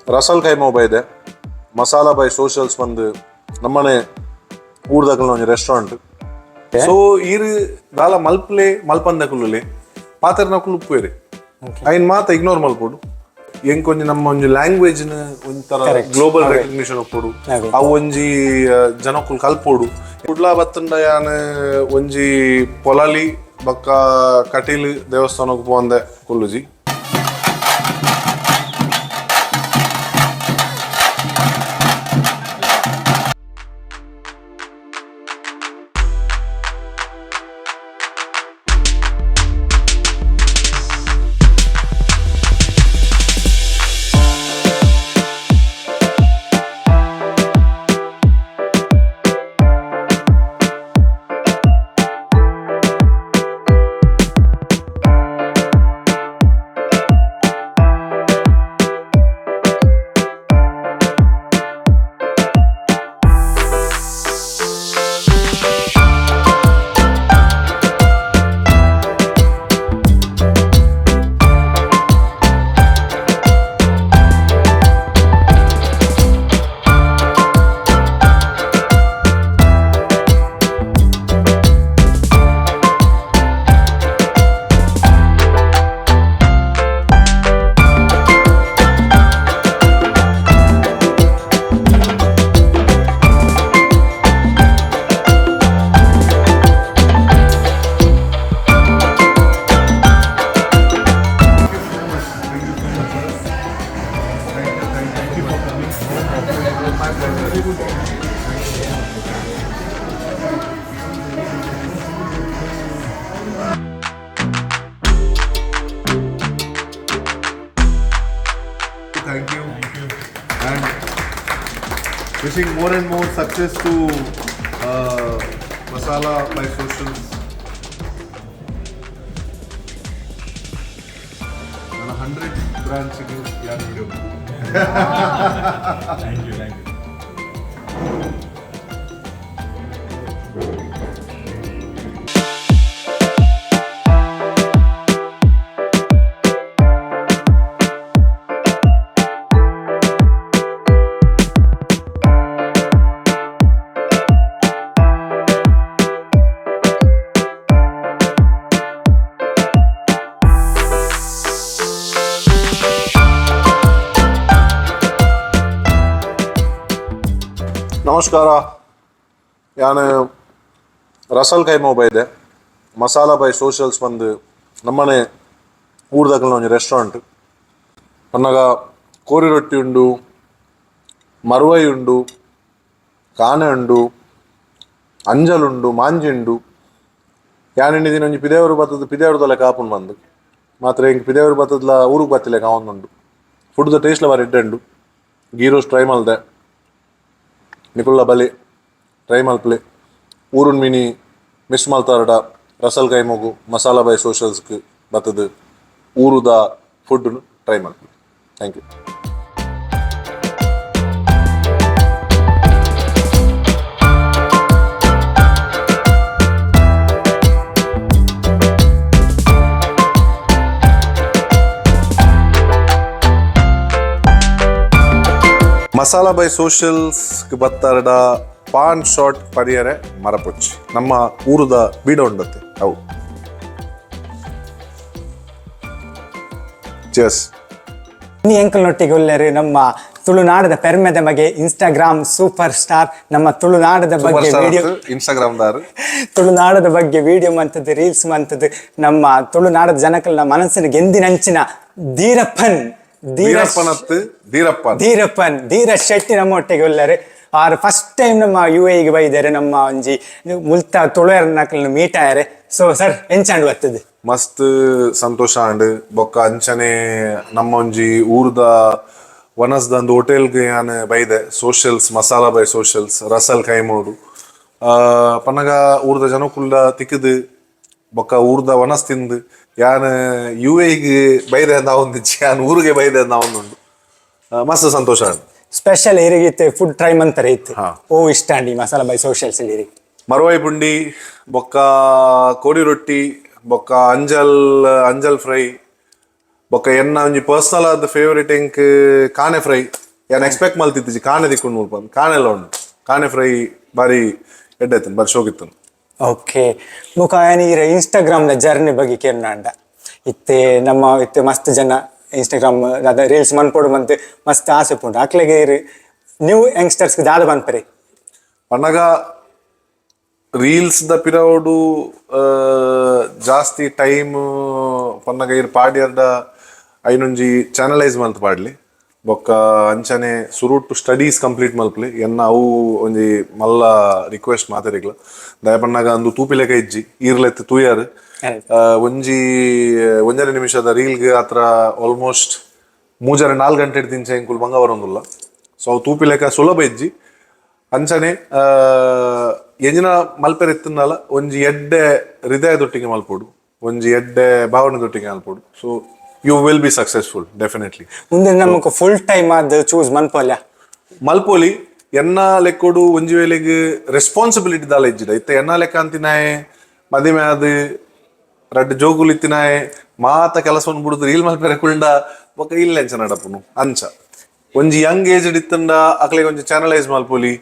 Ras Al Khaimah ಬೈದೆ Masala by Socials ಬಂದು ನಮ್ಮನೆ ಊರ್ದಾಕಲ್ನ ಒಂದು ರೆಸ್ಟೋರೆಂಟ್ ಸೊ ಈರು ದಾಲ ಮಲ್ಪಲೆ ಮಲ್ಪಂದ ಕುಲ್ಲುಲೆ ಪಾತ್ರನ ಕುಲುಪ್ಪೇರಿ ಐನ್ ಮಾತ ಇಗ್ನೋರ್ ಮಲ್ಪೋಡು ಹೆಂಗ್ ಕೊಂಚ ನಮ್ಮ ಒಂಜಿ ಲ್ಯಾಂಗ್ವೇಜ್ ಒಂಥರ ಗ್ಲೋಬಲ್ ರೆಕಗ್ನಿಷನ್ ಒಪ್ಪೋಡು ಅವು ಒಂಜಿ ಜನಕ್ಕುಲ್ ಕಲ್ಪೋಡು ಕುಡ್ಲಾ ಬತ್ತಂಡ ಯಾನ್ ಒಂಜಿ ಪೊಲಾಲಿ ಬಕ್ಕ ಕಟೀಲ್ ದೇವಸ್ಥಾನಕ್ಕೆ ಪೋಂದೆ ಕುಲ್ಲುಜಿ Thank you. And wishing more and more success to Masala by Socials. And 100 branch video. Thank you. ನಮಸ್ಕಾರ ಯಾನು ರಸ್ ಅಲ್ ಖೈಮಾ ಬೈದೆ ಮಸಾಲಾ ಬೈ ಸೋಷಲ್ಸ್ ಬಂದು ನಮ್ಮನೆ ಊರ್ದಾಕಲ್ನ ಒಂದು ರೆಸ್ಟೋರೆಂಟ್ ಪನ್ನಗ ಕೋರಿ ರೊಟ್ಟಿ ಉಂಡು ಮರುವೈ ಉಂಡು ಕಾನೆ ಉಂಡು ಅಂಜಲ್ ಉಂಡು ಮಾಂಜಿ ಉಂಡು ಯಾನೆಣ್ಣಿ ದಿನ ಒಂಜಿ ಪಿದೇವರು ಬತ್ತದ ಪಿದೇವ್ರದಲ್ಲ ಕಾಪುಂಡು ಬಂದು ಮಾತ್ರ ಹಿಂಗೆ ಪಿದೇವರು ಬತ್ತದ್ಲ ಊರಿಗೆ ಬತ್ತಿಲ್ಲ ಕಾವೊಂದುಂಡು ಫುಡ್ದ ಟೇಸ್ಟ್ಲ ಬಾರಿ ಇಡ್ಡೆಂಡು ಗೀ ರೋಸ್ಟ್ ಟ್ರೈ ಮಲ್ದೆ ನಿಕುಲ್ಲ ಬಲಿ ಟ್ರೈ ಮಲ್ಪಲೆ ಊರುನ್ ಮೀನಿ ಮಿಸ್ ಮಲ್ತಾರಡ ರಸ್ ಅಲ್ ಖೈಮಾಗು ಮಸಾಲಾ ಬೈ ಸೋಷಲ್ಸ್ಗೆ ಬತ್ತದ ಊರುದ ಫುಡ್ನು ಟ್ರೈ ಮಲ್ಪಲೆ ಥ್ಯಾಂಕ್ ಯು ಮಸಾಲಾ ಬೈ ಸೋಷಲ್ಸ್ಗೆ ಬತ್ತಾರಡ ಪಾನ್ ಶಾರ್ಟ್ ಪರಿಯರೆ ಮರಪೊಚ್ಚಿ ನಮ್ಮ ಊರುದ ಬೀಡ ಉಂಡತ್ತೆ ಅವು ಚೇರ್ಸ್ ಈ ಅಂಕಲ್ನೊಟ್ಟಿಗೆ ಒಳ್ಳೆಯರು ನಮ್ಮ ತುಳುನಾಡದ ಪೆರ್ಮೆದ ಬಗ್ಗೆ ಇನ್ಸ್ಟಾಗ್ರಾಮ್ ಸೂಪರ್ ಸ್ಟಾರ್ ನಮ್ಮ ತುಳುನಾಡದ ಬಗ್ಗೆ ವಿಡಿಯೋ ಇನ್ಸ್ಟಾಗ್ರಾಮ್ದಾರು ತುಳುನಾಡದ ಬಗ್ಗೆ ವಿಡಿಯೋ ಮಂತದ್ದು ರೀಲ್ಸ್ ಮಂತದ್ದು ನಮ್ಮ ತುಳುನಾಡದ ಜನಕಲ್ನ ಮನಸ್ಸಿನ ಗೆಂದಿನಂಚಿನ ಧೀರಪ್ಪನ್ ಧೀರ ಶೆಟ್ಟಿ ನಮ್ಮ ಒಟ್ಟಿಗೆ ಒಳ್ಳೆಯರು ಆರು ಫಸ್ಟ್ ಟೈಮ್ ನಮ್ಮ UAE ಬೈದಾರೆ ನಮ್ಮ ಒಂಜಿ ಮುಲ್ತ ತುಳುನಕಲ್ನ ಮೀಟ್ ಆಯರೆ ಸೊ ಸರ್ ಎಂಚಾಂಡ್ ಬರ್ತದೆ ಮಸ್ತ್ ಸಂತೋಷ ಅಂಡ್ ಬೊಕ್ಕ ಅಂಚನೆ ನಮ್ಮ ಒಂಜಿ ಊರ್ದ ವನಸ್ದಂದು ಹೋಟೆಲ್ಗೆ ನಾನು ಬೈದೆ ಸೋಷಲ್ಸ್ ಮಸಾಲಾ ಬೈ ಸೋಷಲ್ಸ್ ರಸ್ ಅಲ್ ಖೈಮೋಡು ಪನ್ನಗ ಊರ್ದ ಜನಕುಲ್ಲ ತಿಕ್ಕದು ಬೊಕ್ಕ ಊರ್ದ ವನಸ್ ತಿಂದು ಯಾನ್ UAEಗೆ ಬೈದೆ ನಾವೊಂದಿಚ್ಚಿ ಯಾನ್ ಊರಿಗೆ ಬೈದೆ ನಾವೊಂದುಂಡು ಮಸ್ತ್ ಸಂತೋಷ ಸ್ಪೆಷಲ್ ಏರಿಗಿತ್ತೆ ಫುಡ್ ಟ್ರೈ ಮಂತಾರೆ ಇತ್ತು ಓ ಇಷ್ಟ ಅಂಡಿ ಮಸಾಲಾ ಬೈ ಸೋಷಲ್ಸ್ ಇಲ್ಲಿ ಮರುವೈ ಪುಂಡಿ ಬೊಕ್ಕ ಕೋರಿ ರೊಟ್ಟಿ ಬೊಕ್ಕ ಅಂಜಲ್ ಫ್ರೈ ಬೊಕ್ಕ ಎನ್ನ ಒಂಜಿ ಪರ್ಸನಲ್ ಆದ ಫೇವರೇಟ್ ಎಂಕ್ ಕಾನೆ ಫ್ರೈ ಯಾನ್ ಎಕ್ಸ್ಪೆಕ್ಟ್ ಮಲ್ತಿತ್ತಿಜಿ ಕಾನೆ ದಿಕ್ಕೊಂಡು ಮುಲ್ಪ ಕಾನೆ ಎಲ್ಲ ಉಂಡು ಕಾನೆ ಫ್ರೈ ಬಾರಿ ಎಡ್ಡೆತ್ತನ್ ಬಾರಿ ಶೋಕಿತ್ತನ್. ಓಕೆ ಮುಖ ನೀರ ಇನ್ಸ್ಟಾಗ್ರಾಮ್ನ ಜರ್ನಿ ಬಗ್ಗೆ ಕೇರ್ನಾಂಡ ಇತ್ತೆ ನಮ್ಮ ಇತ್ತೆ ಮಸ್ತ್ ಜನ ಇನ್ಸ್ಟಾಗ್ರಾಮ್ ಅದ ರೀಲ್ಸ್ ಮನ್ಪೋಡು ಮಂತ್ ಮಸ್ತ್ ಆಸೆ ಪುಂಡು ಅಕ್ಲೆಗೆ ನ್ಯೂ ಯಂಗ್ಸ್ಟರ್ಸ್ಗೆ ದಾದ ಬಂದ್ಪರಿ ಪನ್ನಗ ರೀಲ್ಸ್ ದ ಪಿರವುಡು ಜಾಸ್ತಿ ಟೈಮ್ ಪನ್ನಗ ಇರ್ ಪಾಡ್ಯರ್ದ ಐನೊಂಜಿ ಚಾನಲೈಸ್ ಮಲ್ತ್ ಪಾಡ್ಲಿ ಬೊಕ್ಕ ಅಂಚನೆ ಸುರುಟು ಸ್ಟಡೀಸ್ ಕಂಪ್ಲೀಟ್ ಮಲ್ಪ್ಲಿ ಎನ್ನ ಅವು ಒಂಜಿ ಮಲ್ಲ ರಿಕ್ವೆಸ್ಟ್ ಮಾತಾಡಿಕ್ಲ ದಯ ಪನ್ನಗ ಅಂದು ತೂಪಿಲೆಕ ಇಜ್ಜಿ ಈರ್ಲೆತ್ ತೂಯಾರು ಒಂಜರೆ ನಿಮಿಷದ ರೀಲ್ಗೆ ಹತ್ರ ಆಲ್ಮೋಸ್ಟ್ 3-4 ಗಂಟೆ ತಿಂಚೆ ಎಂಕುಲ್ ಬಂಗ ಬರೋದಿಲ್ಲ. ಸೊ ಅವು ತೂಪಿಲೆಕ ಸುಲಭ ಇಜ್ಜಿ ಅಂಚನೆ ಎಂಜಿನ ಮಲ್ಪೆರ್ ಎತ್ತನಲ್ಲ ಒಂಜಿ ಎಡ್ಡೆ ಹೃದಯದೊಟ್ಟಿಗೆ ಮಲ್ಪೋಡು ಒಂಜಿ ಎಡ್ಡೆ ಭಾವನೆದೊಟ್ಟಿಗೆ ಮಲ್ಪೋಡು. So you will be successful definitely. ಮುಂದೆ ನಮಗೆ ಫುಲ್ ಟೈಮ್ ಅದು ಚೂಸ್ ಮನ್ಪೋಲ್ಯ ಮಲ್ಪೋಲಿ ಎನ್ನ ಲೆಕ್ಕೋಡು ಒಂಜಿ ವೇಳೆಗ್ ರೆಸ್ಪಾನ್ಸಿಬಿಲಿಟಿ ದಾಲ ಇಜ್ಜಿದ ಇತ್ತ ಎನ್ನ ಲೆಕ್ಕ ಅಂತಿನಾಯೆ ಮದಿಮೆ ಅದು ರಡ್ಡ್ ಜೋಗುಲು ಇತ್ತಿನಾಯೆ ಮಾತ ಕೆಲಸವನ್ನು ಬಿಡುದು ರೀಲ್ ಮಲ್ಪೆರೆ ಕುಳ್ಳ ಬೊಕ್ಕ ಇಲ್ಲ ಎಂಚ ನಡಪುನು ಅಂಚ ಒಂಜಿ ಯಂಗ್ ಏಜ್ಡ್ ಇತ್ತಂಡ ಅಕ್ಲೆಗ್ ಒಂಜಿ ಚಾನಲೈಸ್ ಮಲ್ಪೊಲಿ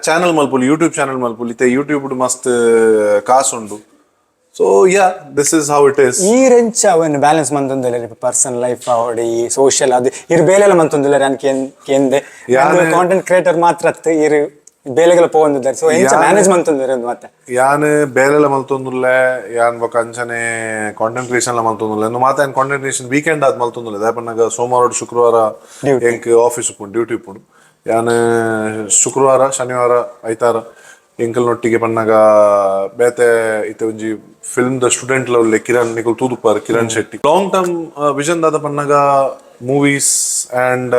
ಚಾನಲ್ ಮಲ್ಪೊಲಿ ಯೂಟ್ಯೂಬ್ ಚಾನಲ್ ಮಲ್ಪೊಲಿ ಇತ್ತೆ ಯೂಟ್ಯೂಬ್ ಮಸ್ತ್ ಕಾಸುಂಡು. So ya this is how it is. ಈ ರೆಂಚ ಅವನ್ ಬ್ಯಾಲೆನ್ಸ್ ಮಂತೊಂದುಲ್ಲೆ ಪರ್ಸನಲ್ ಲೈಫ್ ಅವಡಿ ಸೋಷಿಯಲ್ ಅದು ಇರ್ ಬೇಲೆಲ್ಲ ಮಂತೊಂದುಲ್ಲೆ ನಾನು ಕೇಂದೆ ಕಾಂಟೆಂಟ್ ಕ್ರಿಯೇಟರ್ ಮಾತ್ರ ಇರ್ ಬೇಲೆಗಳ ಪೋಂದಿದ್ದಾರೆ. ಸೊ ಎಂಚ ಮ್ಯಾನೇಜ್ ಮಂತೊಂದುಲ್ಲೆ ಮತ್ತೆ ಯಾನ್ ಬೇಲೆಲ್ಲ ಮಲ್ತೊಂದುಲ್ಲೆ ಯಾನ್ ಬೊಕ ಅಂಚನೆ ಕಾಂಟೆಂಟ್ ಕ್ರಿಯೇಷನ್ ಮಲ್ತೊಂದುಲ್ಲೆ ಇನ್ನು ಮಾತ ಕಾಂಟೆಂಟ್ ಕ್ರಿಯೇಷನ್ ವೀಕೆಂಡ್ ಆದ್ ಮಲ್ತೊಂದುಲ್ಲೆ ದಾಯಪನ್ನಗ ಸೋಮವಾರ ಶುಕ್ರವಾರ ಎಂಕ್ ಆಫೀಸ್ ಉಪ್ಪುಂಡು ಡ್ಯೂಟಿ ಉಪ್ಪುಂಡು ಯಾನ್ ಶುಕ್ರವಾರ ಶನಿವಾರ ಐತಾರ ಎಂಕಲ್ನೊಟ್ಟಿಗೆ ಪನ್ನಗ ಬೇತೆ ಇತ್ತೆ ಒಂಜಿ ಫಿಲ್ಮ್ ದ ಸ್ಟೂಡೆಂಟ್ ಲೆವೆಲ್ ಕಿರಣ್ ನಿಕುಲ್ ತೂದುಪ್ಪಾರ್ Kiran Shetty long term vision ದಾದ Pannaga movies and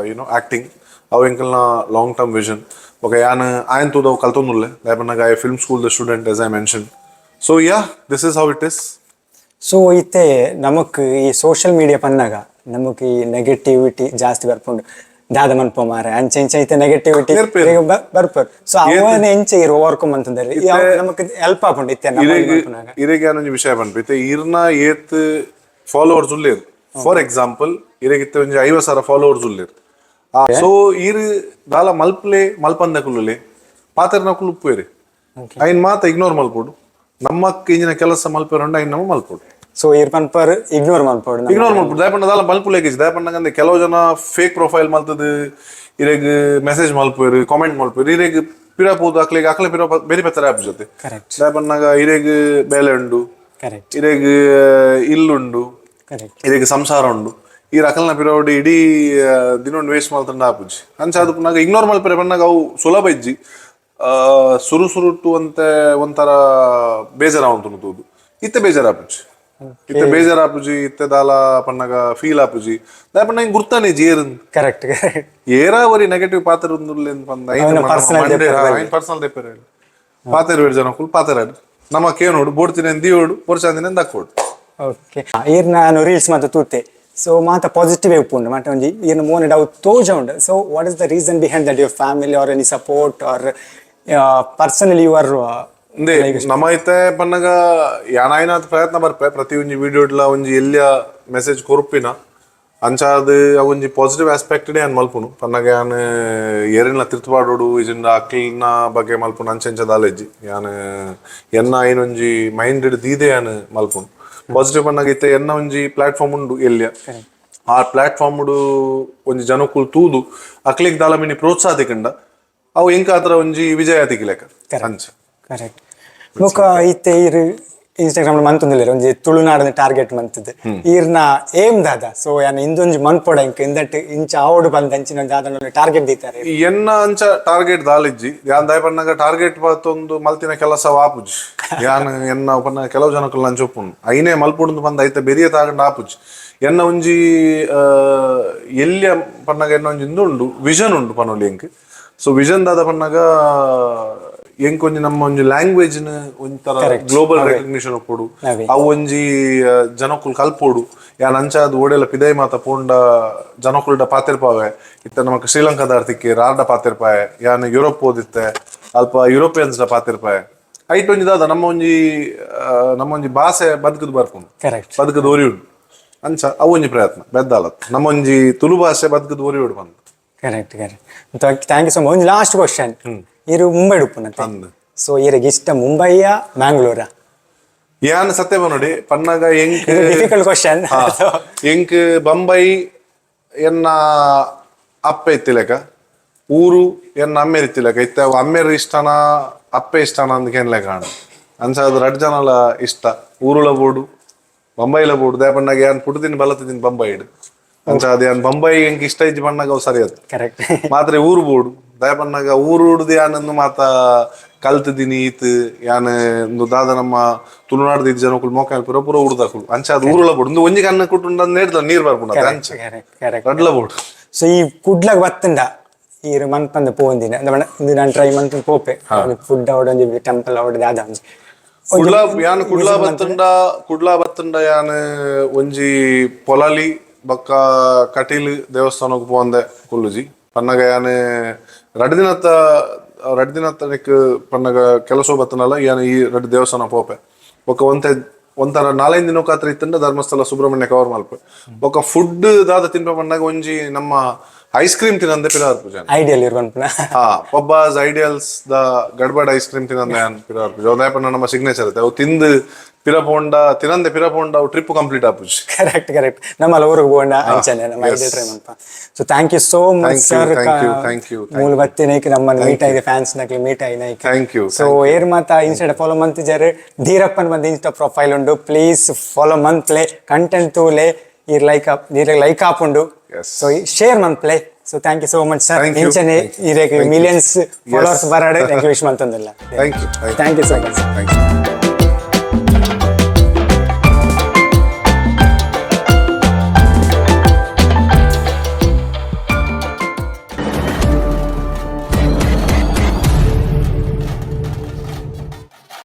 you know acting ಅವು ಎಂಕಲ್ನ ಲಾಂಗ್ ಟರ್ಮ್ ವಿಷನ್. ಓಕೆ ಯಾನ್ ಆಯನ್ ತೂದವು ಕಲ್ತೊಂದುಲ್ಲೆ ದಾಯಪನ್ನಗ ಐ ಫಿಲ್ಮ್ ಸ್ಕೂಲ್ ದ student as I mention. So ya this is how it is. So ಇತ್ತೆ ನಮಕ್ ಈ ಸೋಷಿಯಲ್ ಮೀಡಿಯಾ ಪನ್ನಗ ನಮಕ್ ಈ ನೆಗೆಟಿವಿಟಿ ಜಾಸ್ತಿ ಬರ್ಪುಂಡು ದಾದ ಮನ್ಪೊ ಮಾರೆ ಅಂಚೆ ಇಂಚೆ ಐತೆ ನೆಗೆಟಿವಿಟಿ ಬರ್ಪರ್. ಸೊ ಅವನ ಎಂಚೆ ಇರು ಓವರ್ಕಮ್ ಅಂತಂದ್ರೆ ನಮಕ್ ಹೆಲ್ಪ್ ಆಪುಂಡು ಇತ್ತೆ ಇರೆಗೆ ಯಾನೊಂಜಿ ವಿಷಯ ಪನ್ಪು ಇತ್ತೆ ಇರ್ನ ಏತ್ ಫಾಲೋವರ್ಸ್ ಉಲ್ಲೇರು ಫಾರ್ ಎಕ್ಸಾಂಪಲ್ ಇರೆಗಿತ್ತೆ ಒಂಜಿ 50,000 ಫಾಲೋವರ್ಸ್ ಉಲ್ಲೇರು. ಸೊ ಇರ್ ದಾಲ ಮಲ್ಪ್ಲೆ ಮಲ್ಪಂದ ಕುಲ್ಲುಲೆ ಪಾತೆರ್ನ ಕುಲು ಉಪ್ಪೇರಿ ಐನ್ ಮಾತ ಇಗ್ನೋರ್ ಮಲ್ಪೋಡು ನಮ್ಮಕ್ ಇಂಜಿನ ಕೆಲಸ ಮಲ್ಪೇರುಂಡ ಐನ್ ನಮ್ಮ ಮಲ್ಪೋಡು. ಸೊ ಇರ್ ಪನ್ಪರ್ ಇಗ್ನೋರ್ ಮಲ್ಪೋಡು ದಯಪಂಡ ದಾಲ ಮಲ್ಪುಲೇಕಿಜ್ ದಯಪಂಡಂದೆ ಕೆಲವು ಜನ ಫೇಕ್ ಪ್ರೊಫೈಲ್ ಮಲ್ತದು ಇರೆಗ್ ಮೆಸೇಜ್ ಮಲ್ಪೇರು ಕಾಮೆಂಟ್ ಮಲ್ಪೇರು ಇರೆಗ್ ಪಿರ ಪೋದು ಅಕ್ಲೆ ಪಿರ ಬೇರೆ ಪೆತ್ತರ ಆಪ್ ಜೊತೆ ದಯಪಂಡಾಗ ಇರೆಗ್ ಬೇಲೆ ಉಂಡು ಇರೆಗ್ ಇಲ್ಲುಂಡು ಇರೆಗ್ ಸಂಸಾರ ಉಂಡು ಈ ಅಕಲ್ನ ಪಿರವಡಿ ಇಡೀ ದಿನೊಂದು ವೇಸ್ಟ್ ಮಲ್ತಂಡ ಆಪುಜಿ ಅಂಚ ಅದಕ್ಕೆ ಇಗ್ನೋರ್ ಮಲ್ಪೇರೆ ಪನ್ನಾಗ ಅವು ಸುಲಭ ಇಜ್ಜಿ ಸುರುಟು ಅಂತೆ ಒಂಥರ ಬೇಜಾರಾವಂತು ತೂದು ಇತ್ತೆ ಬೇಜಾರಾಪುಜಿ ಇತ್ತೆ ಬೇಜಾರಾಪುಜಿ ಇತ್ತೆ ದಾಲ ಪನ್ನಗ ಫೀಲ್ ಆಪುಜಿ ದಾಯ ಪನ್ನ ಹಿಂಗ್ ಗುರ್ತಾನೆ ಜಿ ಏರ್ ಕರೆಕ್ಟ್ ಏರಾವರಿ ನೆಗೆಟಿವ್ ಪಾತ್ರ ಪರ್ಸನಲ್ ದೆಪ್ಪೇರೆ ಪಾತೆರ್ ಬೇಡ ಜನ ಕುಲ್ ಪಾತೆರ ನಮಕ್ ಏನೋಡು ಬೋಡ್ತೀನಿ ದೀವೋಡು ಪೊರ್ಚಾಂದಿನ ದಕ್ಕೋಡು. ಓಕೆ ಈರ್ ನಾನು ರೀಲ್ಸ್ ಮಾತ ತೂತೆ ಸೊ ಮಾತ ಪಾಸಿಟಿವ್ ಉಪ್ಪುಂಡು ಮಾತ ಒಂಜಿ ಈರ್ನ ಮೋನೆ ಡೌಟ್ ತೋಜ ಉಂಡು. So what is the reason behind that your family or any support or personally you are ನಮ್ಮ ಐತೆ ಪನ್ನಗ ಯಾನಾಯ್ನಾದ್ ಪ್ರಯತ್ನ ಬರ್ಪೆ ಪ್ರತಿ ಒಂಜಿ ವಿಡಿಯೋಡ್ಲ ಒಂಜಿ ಎಲ್ಲಿಯ ಮೆಸೇಜ್ ಕೊರುಪಿನ ಅಂಚಾದ್ ಒಂಜಿ ಪಾಸಿಟಿವ್ ಆಸ್ಪೆಕ್ಟ್ ಯಾನ್ ಮಲ್ಪುನು ಪನ್ನಗ ಯಾನ್ ಏರಿನ ತಿರ್ತುಪಾಡೋಡು ಇಜಿಂದ ಅಕ್ಲಿನ ಬಗ್ಗೆ ಮಲ್ಪುನು ಅಂಚೆಂಚ ದಾಲೆಜ್ಜಿ ಯಾನ್ ಎನ್ನ ಏನೊಂಜಿ ಮೈಂಡ್ ದೀದೆ ಯಾನ್ ಮಲ್ಪುನು ಪಾಸಿಟಿವ್ ಪನ್ನಗ ಇತ್ತೆ ಎನ್ನ ಒಂಜಿ ಪ್ಲಾಟ್ಫಾರ್ಮ್ ಉಂಡು ಎಲ್ಲಿಯ ಆ ಪ್ಲಾಟ್ಫಾರ್ಮ್ ಒಂಜಿ ಜನಕ್ಕುಲ್ ತೂದು ಅಕ್ಲಿಗ್ ದಾಲ ಮಿನಿ ಪ್ರೋತ್ಸಾಹ ತಿಕ್ಕಂಡ ಅವು ಎಂಕ ಆತರ ಒಂಜಿ ವಿಜಯ ತಿಕ್ಕಿಲೆಕ್ಕ ಅಂಚ ಕರೆಕ್ಟ್. ಮುಖ ಇತ್ತೆ ಈರ್ ಇನ್ಸ್ಟಾಗ್ರಾಮ್ ಮಂತೊಂದುಲ್ಲೆರ್ ಒಂಜಿ ತುಳುನಾಡಿನ ಟಾರ್ಗೆಟ್ ಮಂತದ್ದು ಈರ್ನ ಏಮ್ ದಾದ ಸೊ ಯಾನ್ ಇಂದೊಂಜಿ ಮನ್ಪೊಡ ಇಂಕ ಇಂದಟ್ ಇಂಚ ಆವಡು ಬಂದ ಅಂಚಿನ ದಾದ ಟಾರ್ಗೆಟ್ ದೀತಾರೆ ಎನ್ನ ಅಂಚ ಟಾರ್ಗೆಟ್ ದಾಲಿಜ್ಜಿ ಯಾನ್ ದಾಯ ಪನ್ನಗ ಟಾರ್ಗೆಟ್ ಬತ್ತೊಂದು ಮಲ್ತಿನ ಕೆಲಸ ವಾಪುಜಿ ಯಾನ್ ಎನ್ನ ಪನ್ನ ಕೆಲವು ಜನಕ್ಕಲ್ ಲಂಚ ಒಪ್ಪುಂಡು ಐನೇ ಮಲ್ಪುಡು ಬಂದ ಐತೆ ಬೆರಿಯ ತಾಗಂಡ ಆಪುಜಿ ಎನ್ನ ಒಂಜಿ ಎಲ್ಲಿಯ ಪನ್ನಗ ಎನ್ನ ಒಂಜಿ ಇಂದುಂಡು ವಿಷನ್ ಉಂಡು ಪನೊಲಿ ಎಂಕ್. ಸೊ ವಿಷನ್ ದಾದ ಪನ್ನಗ ಎಂಕ್ ಒಂಜಿ ನಮ್ಮ ಒಂಜಿ ಲ್ಯಾಂಗ್ವೇಜ್ ಒಂಥರ ಗ್ಲೋಬಲ್ ರೆಕಗ್ನಿಷನ್ ಒಪ್ಪೋಡು ಅವು ಒಂಜಿ ಜನಕ್ಕುಲ್ ಕಲ್ಪೋಡು ಯಾನ್ ಅಂಚಾದ್ ಓಡೆಲ್ಲ ಪಿದೈ ಮಾತ ಪೋಂಡ ಜನಕ್ಕುಲ್ಡ ಪಾತೆರ್ಪಾವೆ ಇತ್ತ ನಮಕ್ ಶ್ರೀಲಂಕಾದ ಆರ್ತಿಕ್ಕೆ ರಾರ್ಡ ಪಾತೆರ್ಪಾಯೆ ಯಾನ್ ಯುರೋಪ್ ಓದಿತ್ತೆ ಅಲ್ಪ ಯುರೋಪಿಯನ್ಸ್ ದ ಪಾತೆರ್ಪಾಯೆ ಐಟ್ ಒಂಜಿ ದಾದ ನಮ್ಮ ಒಂಜಿ ಭಾಷೆ ಬದುಕದು ಬರ್ಪುಂಡು ಬದುಕದು ಓರಿ ಉಂಡು. ಅಂಚ ಅವು ಒಂಜಿ ಪ್ರಯತ್ನ ಬೆದ್ದಾಲತ್ ನಮ್ಮೊಂಜಿ ತುಳು ಭಾಷೆ ಬದುಕುದು ಒರಿ ಹೊಡು ಬಂದು correct correct thank you so much. ಒಂದು ಲಾಸ್ಟ್ ಕ್ವಶನ್, ಇರು ಮುಂಬೈ ಡುಪ್ಪುನಂತೆ, ಸೊ ಇರಿಗೆ ಇಷ್ಟ ಮುಂಬೈಯ ಮ್ಯಾಂಗ್ಳೂರ? ಯಾನ್ ಸತ್ಯ ನೋಡಿ ಪನ್ನಗ ಎಂಕ್ ಡಿಫಿಕಲ್ಟ್ ಕ್ವಶನ್. ಎಂಕ್ ಬಂಬೈ ಎನ್ನ ಅಪ್ಪ ಇತ್ತಿಲೆಕ, ಊರು ಎನ್ನ ಅಮ್ಮೇರ್ ಇತ್ತಿಲೆಕ, ಇತ್ತ ಅಮ್ಮೇರ್ ಇಷ್ಟನ ಅಪ್ಪೆ ಇಷ್ಟನ ಅಂತ ಕೇನ್ಲೆ ಕಾಣ ಅಂಚ ಅದು 2 ಜನಲ ಇಷ್ಟ. ಊರುಲ ಬೋಡು ಬಂಬೈಲ ಬೋಡು ದಾಯಪನ್ನಾಗ ಯಾನ್ ಪುಟದಿನ ಬಲತ್ತಿದ್ದೀನಿ ಬಂಬೈ ಇಡು ಅಂಚ ಅದು ಯಾನ್ ಬಂಬೈ ಎಂಕ್ ಇಷ್ಟ ಇಜ್ಜಿ ಪನ್ನಾಗ ಅವು ಸರಿ ಅದು ಕರೆಕ್ಟ್. ಮಾತ್ರ ಊರು ಬೋಡು ದಾಯಪನ್ನಾಗ ಊರು ಉಡ್ದು ಯಾನನ್ನು ಮಾತ ಕಲ್ತಿದ್ದೀನಿ ಈತ್ ಯಾನ್ ಒಂದು ದಾದ ನಮ್ಮ ತುಳುನಾಡ್ದ ಇದ್ದ ಜನಕ್ಕಳು ಮೋಕ ಪೂರ ಪೂರ ಉಡ್ದಾಕಳು ಅಂಚ ಅದು ಊರುಳ ಬೋಡು ಒಂದು ಒಂಜಿ ಕಣ್ಣ ಕುಟ್ಟು ನೇಡ್ದ ನೀರ್ ಬರ್ಪುಂಡ ಅಂಚ ರಡ್ಲ ಬೋಡು. ಸೊ ಈ ಕುಡ್ಲಾಗ ಬತ್ತಂಡ ಈ ಮನ್ಪಂದ ಪೋಂದಿನ ಇದು ನಾನು ಟ್ರೈ ಮನ್ಪಂದ ಪೋಪೆ ಫುಡ್ ಅವಡ ಒಂಜಿ ಟೆಂಪಲ್ ಅವಡ ದಾದ ಒಂಜಿ ಯಾನ್ ಕುಡ್ಲಾ ಬತ್ತಂಡ ಯಾನ್ ಒಂಜಿ ಪೊಲಾಲಿ ಬೊಕ್ಕ ಕಟೀಲ್ ದೇವಸ್ಥಾನಕ್ಕೆ ಪೋಂದೆ ಕುಲ್ಲುಜಿ ಪನ್ನಗ ಯಾನ್ ರಡ್ ದಿನತ್ತ ನಿಕ್ ಪನ್ನಗ ಕೆಲಸ ಬತ್ತನಲ್ಲ ಯಾನ್ ಈ 2 ದೇವಸ್ಥಾನ ಪೋಪೆ ಬೊಕ್ಕ ಒಂಥರ 4-5 ದಿನಕ್ಕೆ ಹತ್ರ ಇತ್ತಂಡ ಧರ್ಮಸ್ಥಳ ಸುಬ್ರಹ್ಮಣ್ಯ ಕವರ್ ಮಲ್ಪೆ ಬೊಕ್ಕ ಫುಡ್ ದಾದ ತಿನ್ಪೆ ಪನ್ನಾಗ ಒಂಜಿ ನಮ್ಮ ಐಸ್ ಕ್ರೀಮ್ ತಿನ್ನಂದೆ ಪಿರಾರ್ ಪೂಜೆ ಐಡಿಯಲ್ ಇರ್ಬನ್ಪುನ ಪಬ್ಬಾಸ್ ಐಡಿಯಲ್ಸ್ ದ ಗಡ್ಬಡ್ ಐಸ್ ಕ್ರೀಮ್ ತಿನ್ನಂದೆ ಪಿರಾರ್ ಪೂಜೆ ಅದಾಯಪನ್ನ ನಮ್ಮ ಸಿಗ್ನೇಚರ್ ಐತೆ ಅವು ತಿಂದು ಪಿರಪೋಂಡ ತಿನ್ನಂದೆ ಪಿರಪೋಂಡ ಅವು ಟ್ರಿಪ್ ಕಂಪ್ಲೀಟ್ ಆಪುಜಿ. ಕರೆಕ್ಟ್ ನಮ್ಮಲ್ಲ ಊರಿಗೆ ಬೋಂಡ ಅಂಚನೆ ನಮ್ಮ ಐಡಿಯಲ್ ಟ್ರೈ ಮನ್ಪ. So thank you so much sir. ಮೂಲ ಬತ್ತಿನೈಕ್ ನಮ್ಮನ್ನ ಮೀಟ್ ಆಗಿದೆ ಫ್ಯಾನ್ಸ್ ನಕ್ಲಿ ಮೀಟ್ ಆಯ್ನೈಕ್. Thank you. ಸೊ ಏರ್ ಮಾತ ಇನ್ಸ್ಟಾ ಫಾಲೋ ಮಂತಿದ್ದಾರೆ ಧೀರಪ್ಪನ್ ಬಂದ ಇನ್ಸ್ಟಾ ಪ್ರೊಫೈಲ್ ಉಂಡು, ಪ್ಲೀಸ್ ಫಾಲೋ ಮಂತ್ಲೆ ಕಂಟೆಂಟ್ ತೂಲೆ ಇರ್ ಲೈಕ್ ಆಪುಂಡು. ಸೊ ಶೇರ್ ಮಂತ್ಲೆ. So thank you so much sir. ಇಂಚನೆ ಇರೇಕ್ ಮಿಲಿಯನ್ಸ್ ಫಾಲೋವರ್ಸ್ ಬರಾಡೆ thank you wish ಮಂತಂದಿಲ್ಲ. Thank you so much.